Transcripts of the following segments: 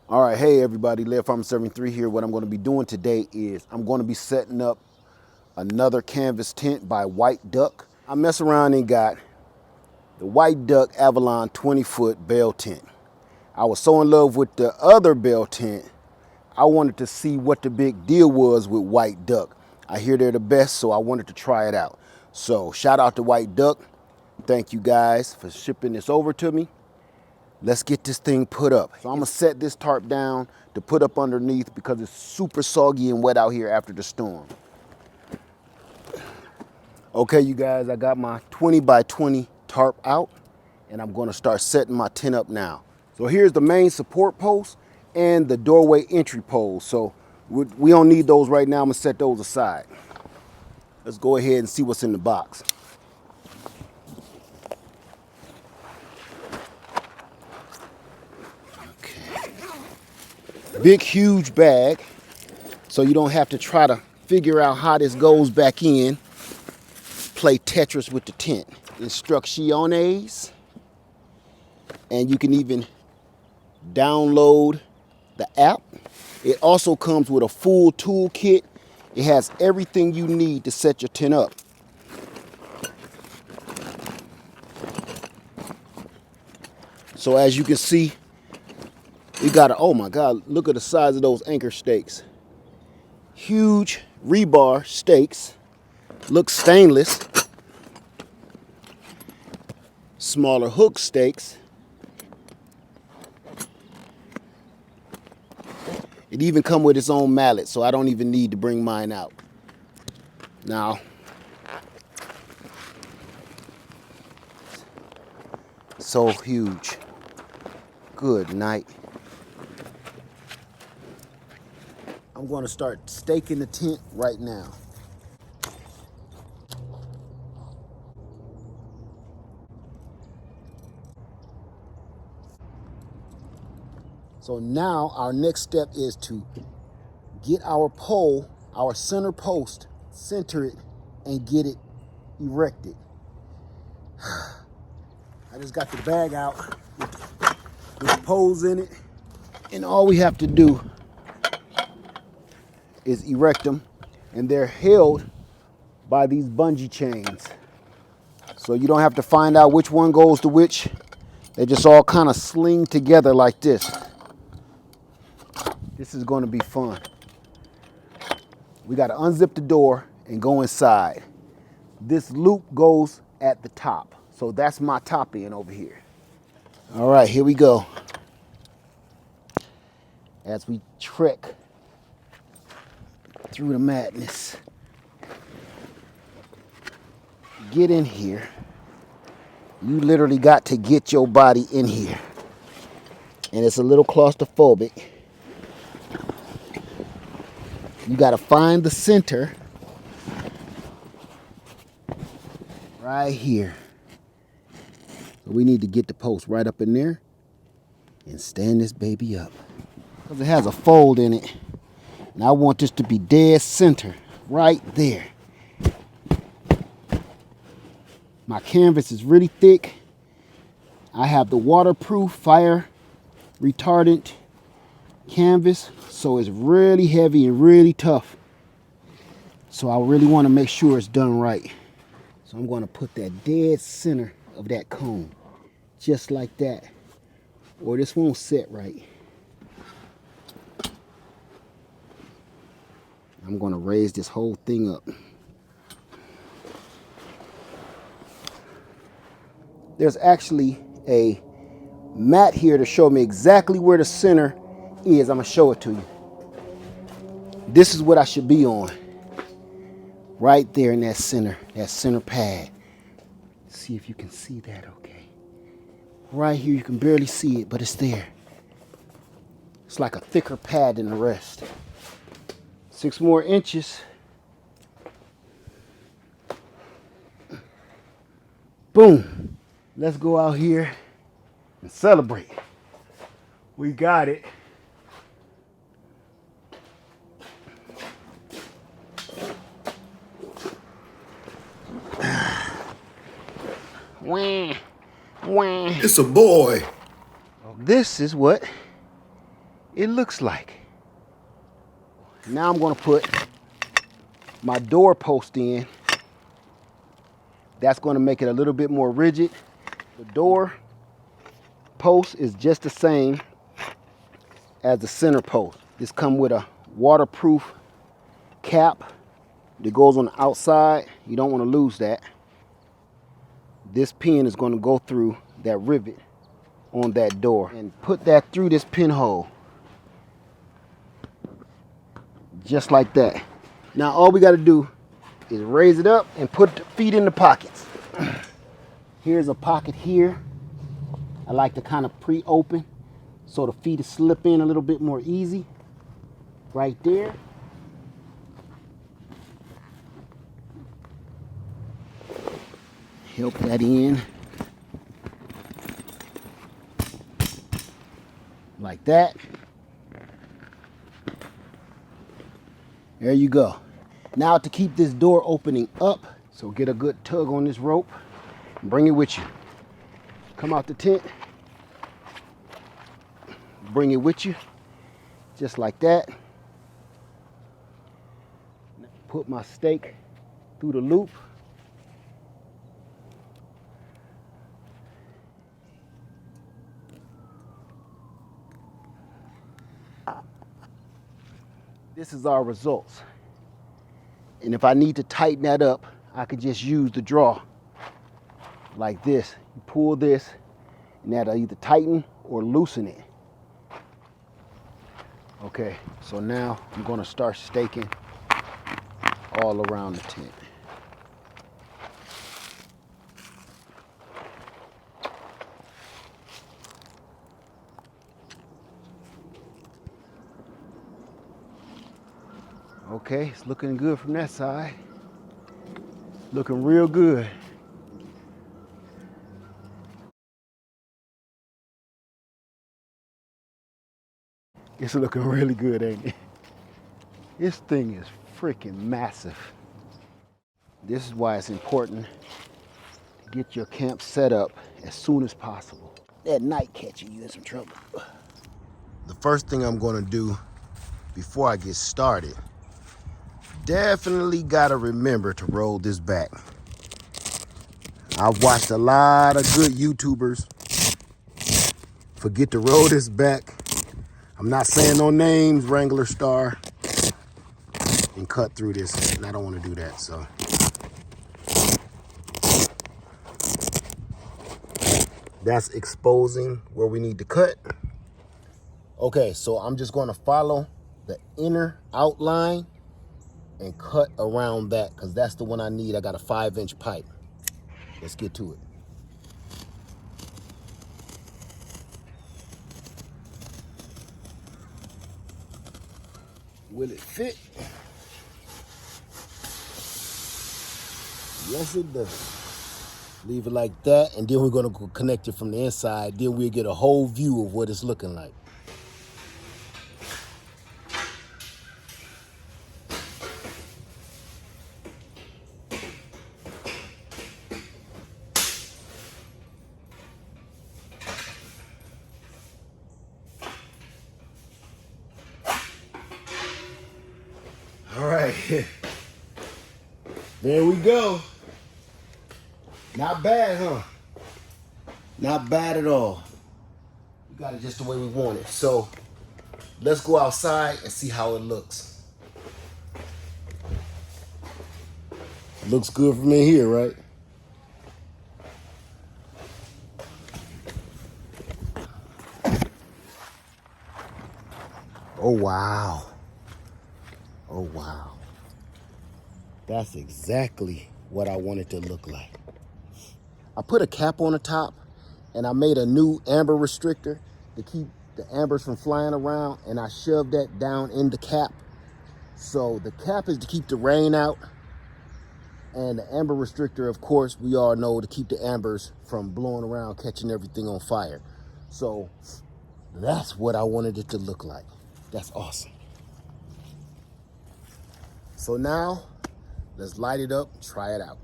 All right, hey everybody, Lead Farmer 73 here. What I'm going to be doing today is I'm going to be setting up another canvas tent by White Duck. I mess around and got the White Duck Avalon 20-foot bale tent. I was so in love with the other bale tent, I wanted to see what the big deal was with White Duck. I hear they're the best, so I wanted to try it out. So shout out to White Duck. Thank you guys for shipping this over to me. Let's get this thing put up. So I'm gonna set this tarp down to put up underneath because it's super soggy and wet out here after the storm. Okay, you guys, I got my 20 by 20 tarp out and I'm gonna start setting my tent up now. So here's the main support post and the doorway entry poles. So we don't need those right now. I'm gonna set those aside. Let's go ahead and see what's in the box. Big, huge bag, so you don't have to try to figure out how this goes back in. Play Tetris with the tent. Instrucciones, and you can even download the app. It also comes with a full toolkit. It has everything you need to set your tent up. So as you can see, we got oh my God, look at the size of those anchor stakes. Huge rebar stakes, look stainless. Smaller hook stakes. It even comes with its own mallet, so I don't even need to bring mine out. Now, so huge. Good night. I'm going to start staking the tent right now. So now our next step is to get our pole, our center post, center it, and get it erected. I just got the bag out with the poles in it, and all we have to do is erect them, and they're held by these bungee chains. So you don't have to find out which one goes to which. They just all kind of sling together like this. This is going to be fun. We got to unzip the door and go inside. This loop goes at the top. So that's my top end over here. All right, here we go. As we trek through the madness. Get in here. You literally got to get your body in here. And it's a little claustrophobic. You got to find the center right here. So we need to get the post right up in there and stand this baby up. Because it has a fold in it. And I want this to be dead center right there. My canvas is really thick. I have the waterproof, fire retardant canvas, so it's really heavy and really tough. So I really want to make sure it's done right. So I'm going to put that dead center of that cone, just like that, or this won't set right. I'm going to raise this whole thing up. There's actually a mat here to show me exactly where the center is. I'm going to show it to you. This is what I should be on. Right there in that center pad. See if you can see that okay. Right here, you can barely see it, but it's there. It's like a thicker pad than the rest. 6 more inches. Boom. Let's go out here and celebrate. We got it. Wah, wah. It's a boy. This is what it looks like. Now I'm gonna put my door post in. That's gonna make it a little bit more rigid. The door post is just the same as the center post. This comes with a waterproof cap that goes on the outside. You don't want to lose that. This pin is going to go through that rivet on that door and put that through this pinhole. Just like that. Now all we got to do is raise it up and put the feet in the pockets. Here's a pocket here. I like to kind of pre-open so the feet slip in a little bit more easy. Right there. Help that in. Like that. There you go. Now to keep this door opening up, so get a good tug on this rope and bring it with you. Come out the tent. Bring it with you. Just like that. Put my stake through the loop. This is our results. And if I need to tighten that up, I can just use the draw like this. You pull this and that'll either tighten or loosen it. Okay, so now I'm gonna start staking all around the tent. Okay, it's looking good from that side. Looking real good. It's looking really good, ain't it? This thing is freaking massive. This is why it's important to get your camp set up as soon as possible. That night catching you in some trouble. The first thing I'm gonna do before I get started, definitely gotta remember to roll this back. I've watched a lot of good YouTubers forget to roll this back. I'm not saying no names, Wrangler Star, and cut through this, and I don't want to do that, so. That's exposing where we need to cut. Okay, so I'm just going to follow the inner outline and cut around that, because that's the one I need. I got a 5-inch pipe. Let's get to it. Will it fit? Yes, it does. Leave it like that, and then we're gonna go connect it from the inside. Then we'll get a whole view of what it's looking like. All right, there we go. Not bad, huh? Not bad at all. We got it just the way we want it. So let's go outside and see how it looks. Looks good from in here, right? Oh, wow. Oh, wow. That's exactly what I want it to look like. I put a cap on the top, and I made a new amber restrictor to keep the ambers from flying around, and I shoved that down in the cap. So the cap is to keep the rain out, and the amber restrictor, of course, we all know, to keep the ambers from blowing around, catching everything on fire. So that's what I wanted it to look like. That's awesome. So now, let's light it up and try it out.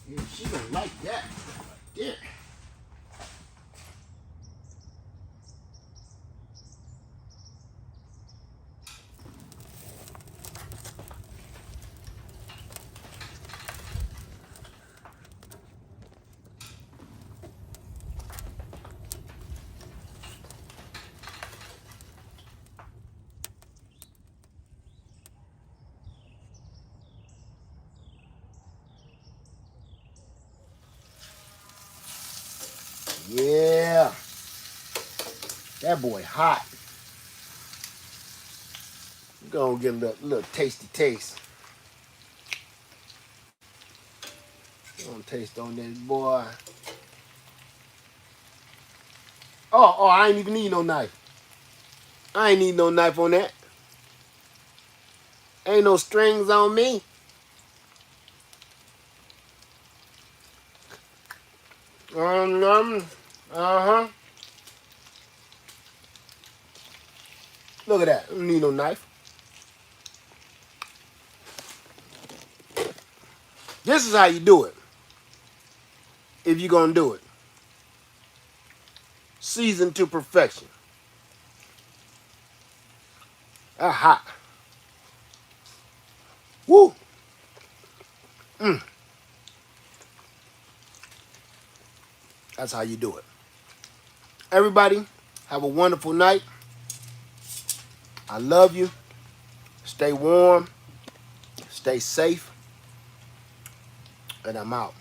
Yeah, she don't like that. Yeah. Yeah. That boy hot. We're gonna get a little tasty taste. Gonna taste on this boy. Oh, I ain't even need no knife. I ain't need no knife on that. Ain't no strings on me. Uh-huh. Look at that. I don't need no knife. This is how you do it. If you're gonna do it. Seasoned to perfection. That's hot. Woo. That's how you do it. Everybody, have a wonderful night. I love you. Stay warm. Stay safe. And I'm out.